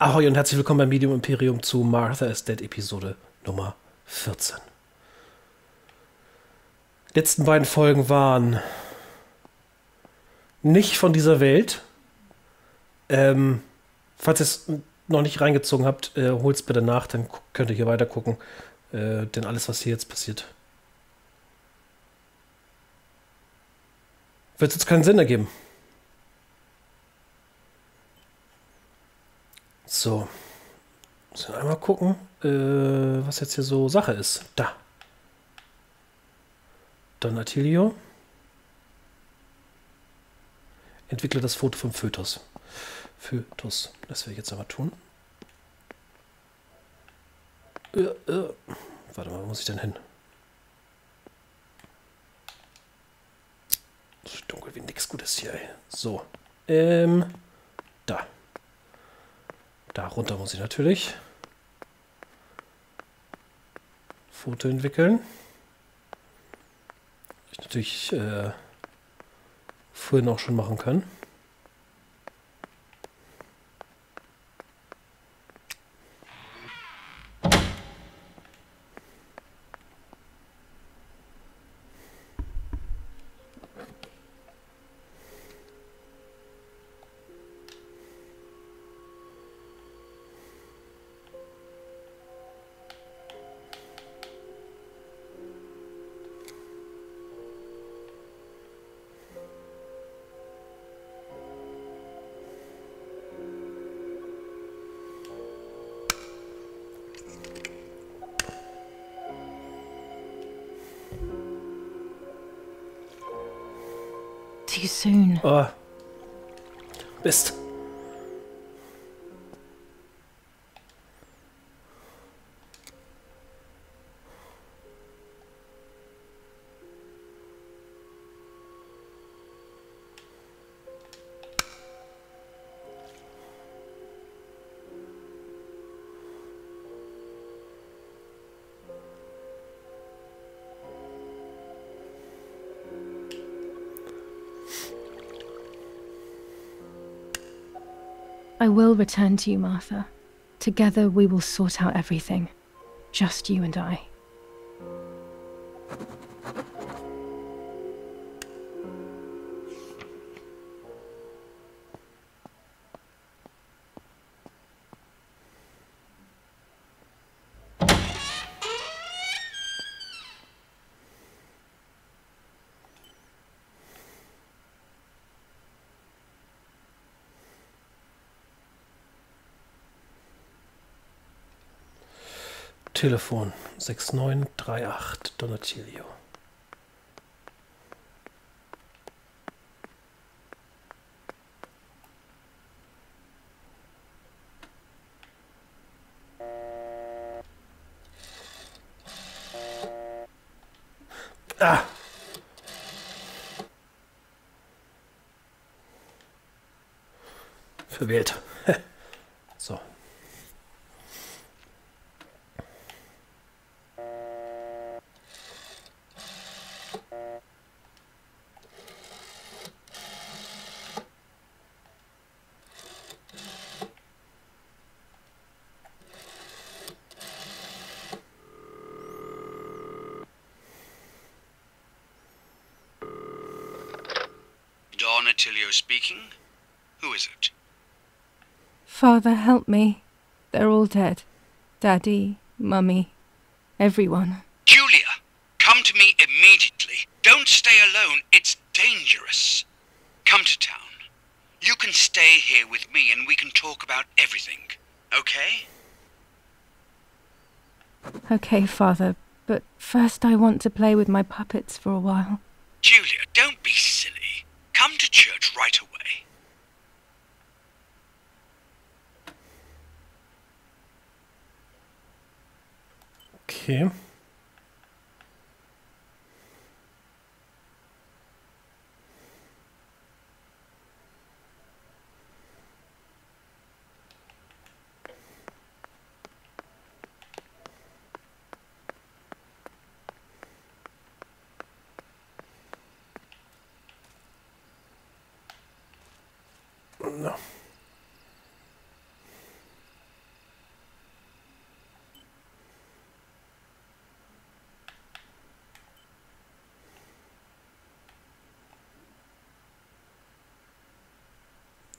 Ahoi und herzlich willkommen beim Medium Imperium zu Martha is Dead Episode Nummer 14. Die letzten beiden Folgen waren nicht von dieser Welt. Falls ihr es noch nicht reingezogen habt, holt es bitte nach, dann könnt ihr hier weiter gucken. Denn alles, was hier jetzt passiert, wird jetzt keinen Sinn ergeben. So. Müssen wir einmal gucken, was jetzt hier so Sache ist. Da. Don Attilio. Entwickle das Foto vom Fötus. Fötus. Das werde ich jetzt aber tun. Warte mal, wo muss ich denn hin? So dunkel wie nix Gutes hier, ey. So. Da. Da runter muss ich natürlich. Foto entwickeln. Ich natürlich vorhin auch schon machen können. Too soon. Oh. Mist. I will return to you, Martha. Together we will sort out everything. Just you and I. Telefon 6938 Don Attilio. Ah! Verwählt. So. Don Attilio speaking. Who is it? Father, help me. They're all dead. Daddy, Mummy, everyone. Giulia, come to me immediately. Don't stay alone. It's dangerous. Come to town. You can stay here with me and we can talk about everything. Okay? Okay, Father, but first I want to play with my puppets for a while. Giulia, don't be silly. Come to church right away. Okay. No.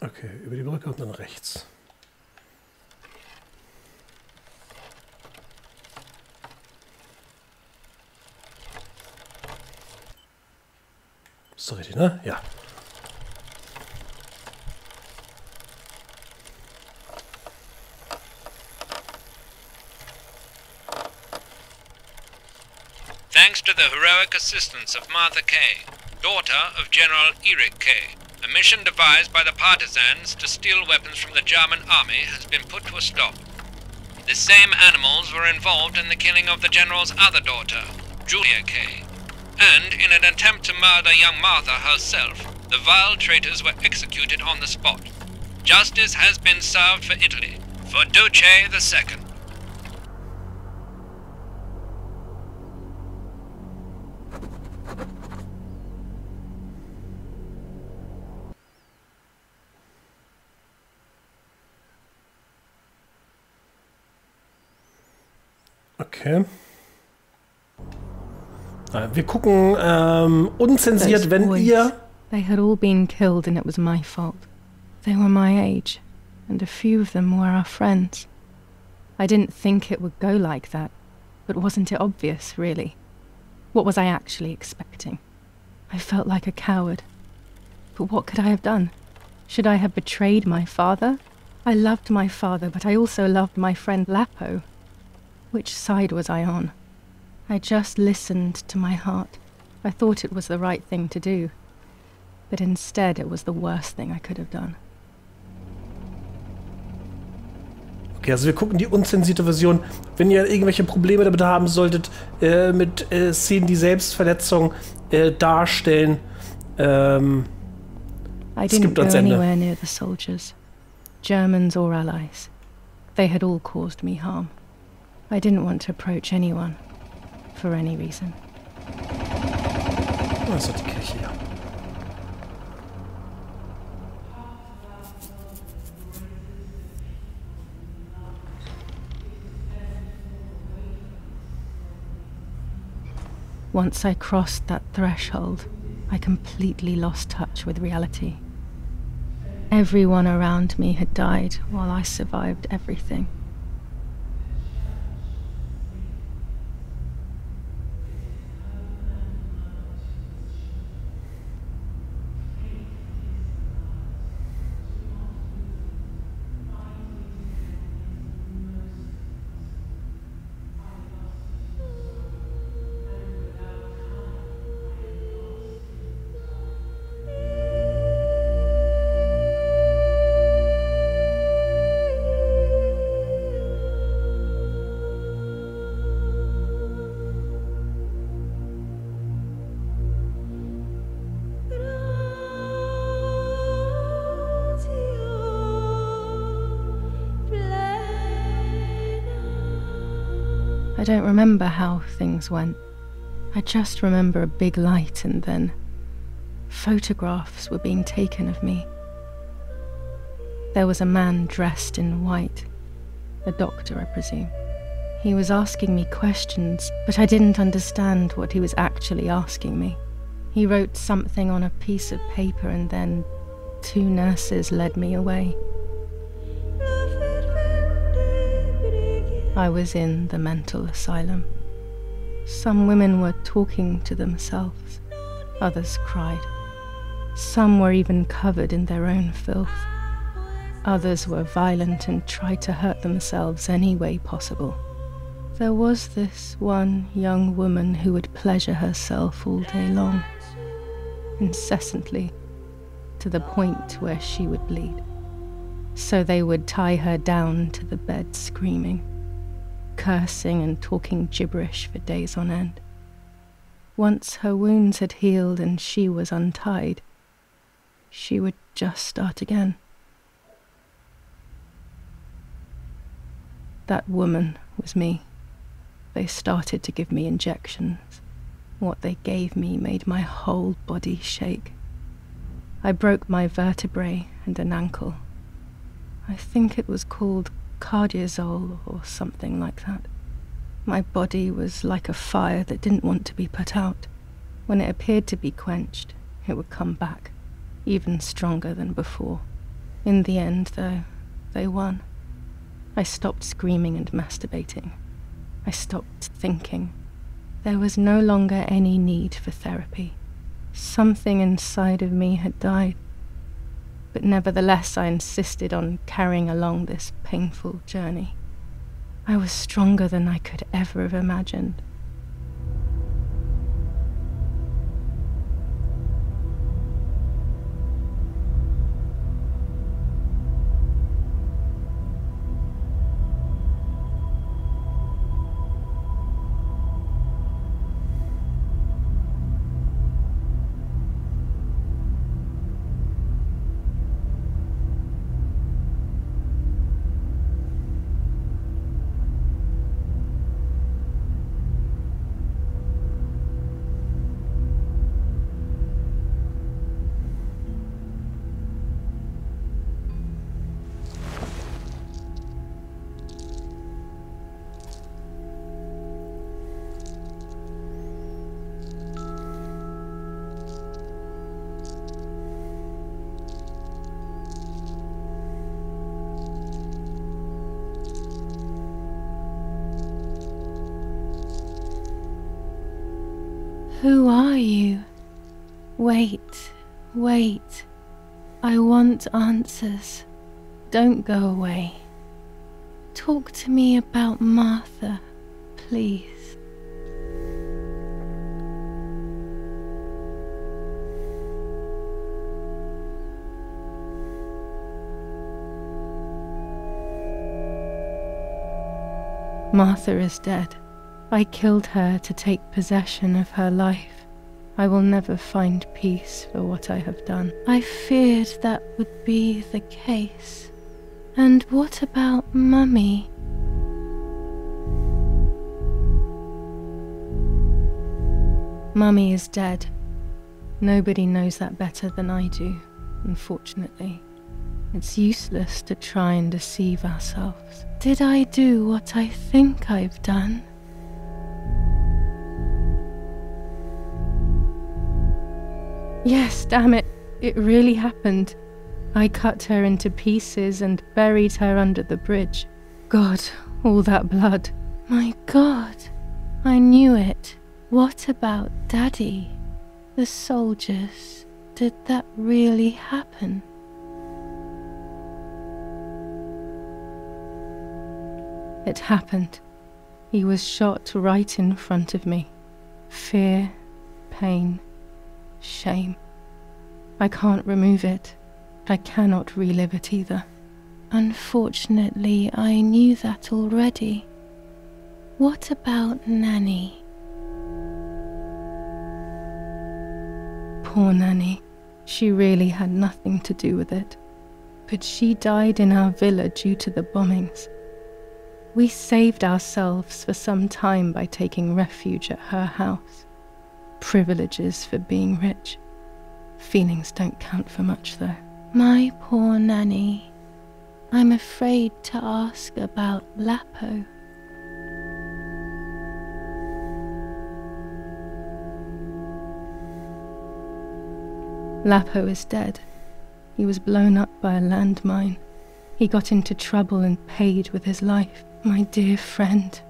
Okay, über die Brücke und dann rechts. Ist doch richtig, ne? Ja. Thanks to the heroic assistance of Martha Kay, daughter of General Eric Kay, a mission devised by the partisans to steal weapons from the German army has been put to a stop. The same animals were involved in the killing of the general's other daughter, Giulia Kay, and in an attempt to murder young Martha herself, the vile traitors were executed on the spot. Justice has been served for Italy, for Duce II. Okay. Wir gucken unzensiert, wenn ihr... They had all been killed and it was my fault. They were my age, and a few of them were our friends. I didn't think it would go like that, but wasn't it obvious, really? What was I actually expecting? I felt like a coward. But what could I have done? Should I have betrayed my father? I loved my father, but I also loved my friend Lapo. Which side was I on? I just listened to my heart. I thought it was the right thing to do. But instead it was the worst thing I could have done. Okay, also wir gucken die unzensierte Version. Wenn ihr irgendwelche Probleme damit haben solltet, mit Szenen, die Selbstverletzung darstellen, I didn't go anywhere near the soldiers, Germans or allies. They had all caused me harm. I didn't want to approach anyone, for any reason. Das ist die Kirche, ja. Once I crossed that threshold, I completely lost touch with reality. Everyone around me had died while I survived everything. I don't remember how things went. I just remember a big light and then photographs were being taken of me. There was a man dressed in white, a doctor, I presume. He was asking me questions, but I didn't understand what he was actually asking me. He wrote something on a piece of paper and then 2 nurses led me away. I was in the mental asylum. Some women were talking to themselves. Others cried. Some were even covered in their own filth. Others were violent and tried to hurt themselves any way possible. There was this one young woman who would pleasure herself all day long, incessantly, to the point where she would bleed. So they would tie her down to the bed screaming, cursing and talking gibberish for days on end. Once her wounds had healed and she was untied, she would just start again. That woman was me. They started to give me injections. What they gave me made my whole body shake. I broke my vertebrae and an ankle. I think it was called cardiazole or something like that. My body was like a fire that didn't want to be put out. When it appeared to be quenched, it would come back, even stronger than before. In the end, though, they won. I stopped screaming and masturbating. I stopped thinking. There was no longer any need for therapy. Something inside of me had died. But nevertheless, I insisted on carrying along this painful journey. I was stronger than I could ever have imagined. Who are you? Wait, wait. I want answers. Don't go away. Talk to me about Martha, please. Martha is dead. I killed her to take possession of her life. I will never find peace for what I have done. I feared that would be the case. And what about Mummy? Mummy is dead. Nobody knows that better than I do, unfortunately. It's useless to try and deceive ourselves. Did I do what I think I've done? Yes, damn it, it really happened. I cut her into pieces and buried her under the bridge. God, all that blood. My God, I knew it. What about Daddy? The soldiers? Did that really happen? It happened. He was shot right in front of me. Fear, pain, shame. I can't remove it. I cannot relive it either. Unfortunately, I knew that already. What about Nanny? Poor Nanny. She really had nothing to do with it. But she died in our villa due to the bombings. We saved ourselves for some time by taking refuge at her house. Privileges for being rich. Feelings don't count for much, though. My poor Nanny. I'm afraid to ask about Lapo. Lapo is dead. He was blown up by a landmine. He got into trouble and paid with his life. My dear friend.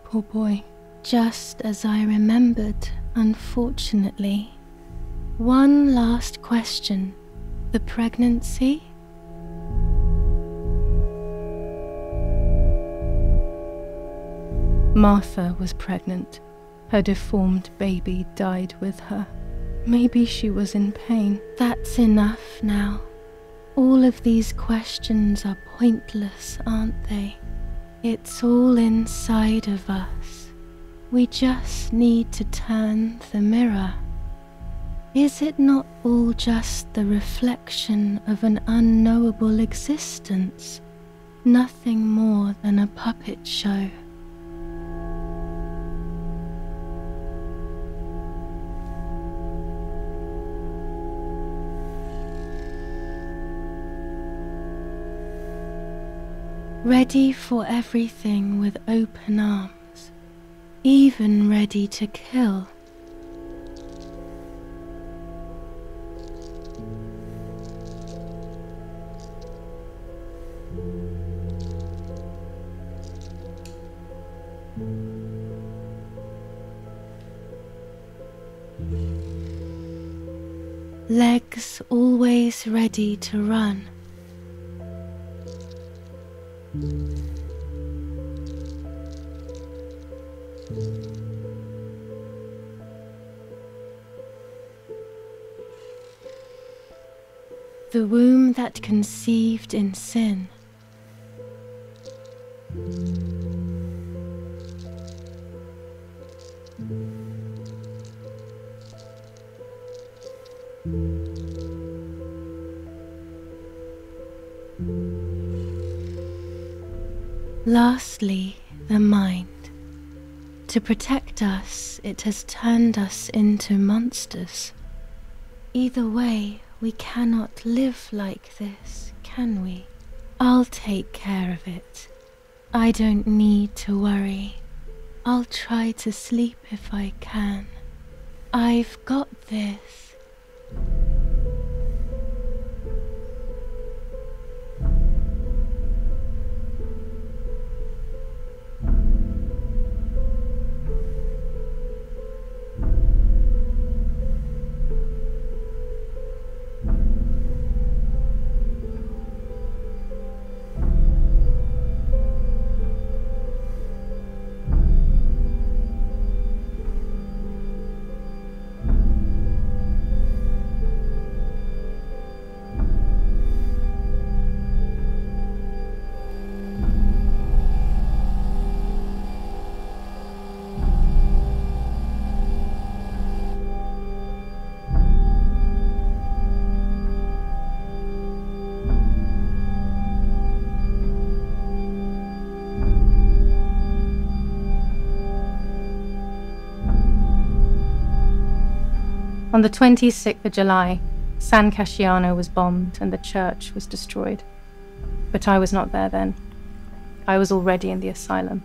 Poor boy. Just as I remembered, unfortunately. One last question. The pregnancy? Martha was pregnant. Her deformed baby died with her. Maybe she was in pain. That's enough now. All of these questions are pointless, aren't they? It's all inside of us. We just need to turn the mirror. Is it not all just the reflection of an unknowable existence? Nothing more than a puppet show. Ready for everything with open arms, even ready to kill. legs always ready to run. The womb that conceived in sin. Lastly, the mind. To protect us, it has turned us into monsters. Either way, we cannot live like this, can we? I'll take care of it. I don't need to worry. I'll try to sleep if I can. I've got this. On the 26th of July, San Casciano was bombed and the church was destroyed. But I was not there then. I was already in the asylum.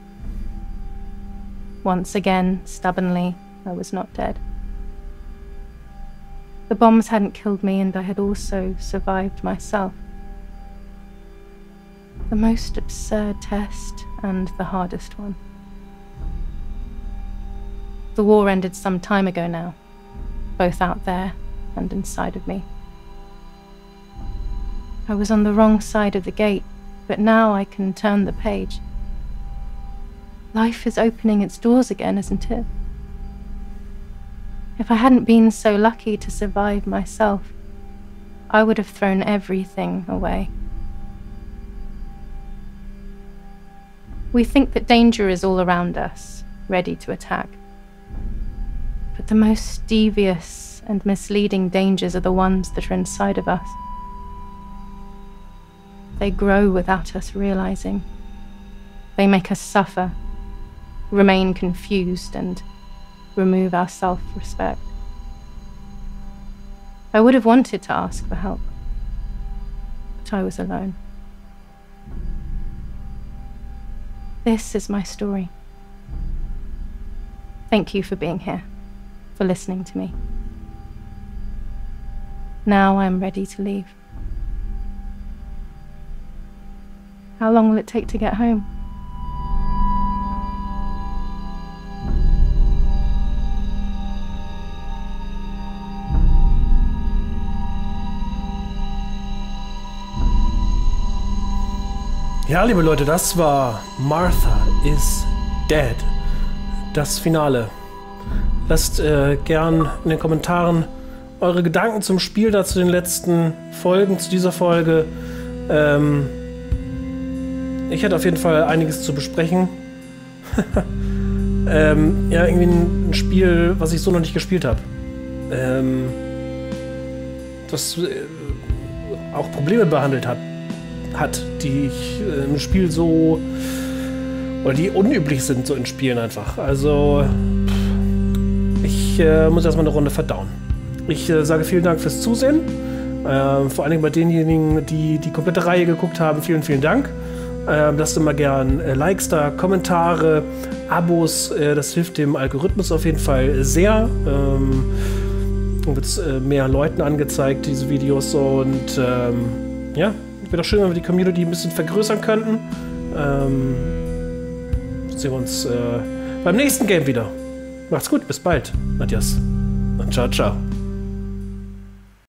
Once again, stubbornly, I was not dead. The bombs hadn't killed me, and I had also survived myself. The most absurd test and the hardest one. The war ended some time ago now, both out there and inside of me. I was on the wrong side of the gate, but now I can turn the page. Life is opening its doors again, isn't it? If I hadn't been so lucky to survive myself, I would have thrown everything away. We think that danger is all around us, ready to attack. But the most devious and misleading dangers are the ones that are inside of us. They grow without us realizing. They make us suffer, remain confused, and remove our self-respect. I would have wanted to ask for help, but I was alone. This is my story. Thank you for being here, for listening to me. Now I'm ready to leave. How long will it take to get home? Ja, liebe Leute, das war Martha is Dead. Das Finale. Lasst gern in den Kommentaren eure Gedanken zum Spiel, da zu den letzten Folgen, zu dieser Folge. Ich hätte auf jeden Fall einiges zu besprechen. Ja, irgendwie ein Spiel, was ich so noch nicht gespielt habe. Das auch Probleme behandelt hat, die ich im Spiel so, oder die unüblich sind so in Spielen einfach. Also ich muss erstmal eine Runde verdauen. Ich sage vielen Dank fürs Zusehen. Vor allen Dingen bei denjenigen, die die komplette Reihe geguckt haben, vielen, vielen Dank. Lasst immer gern Likes da, Kommentare, Abos, das hilft dem Algorithmus auf jeden Fall sehr. Dann wird es mehr Leuten angezeigt, diese Videos, und ja, wäre doch schön, wenn wir die Community ein bisschen vergrößern könnten. Sehen wir uns beim nächsten Game wieder. Macht's gut, bis bald. Adios und ciao, ciao.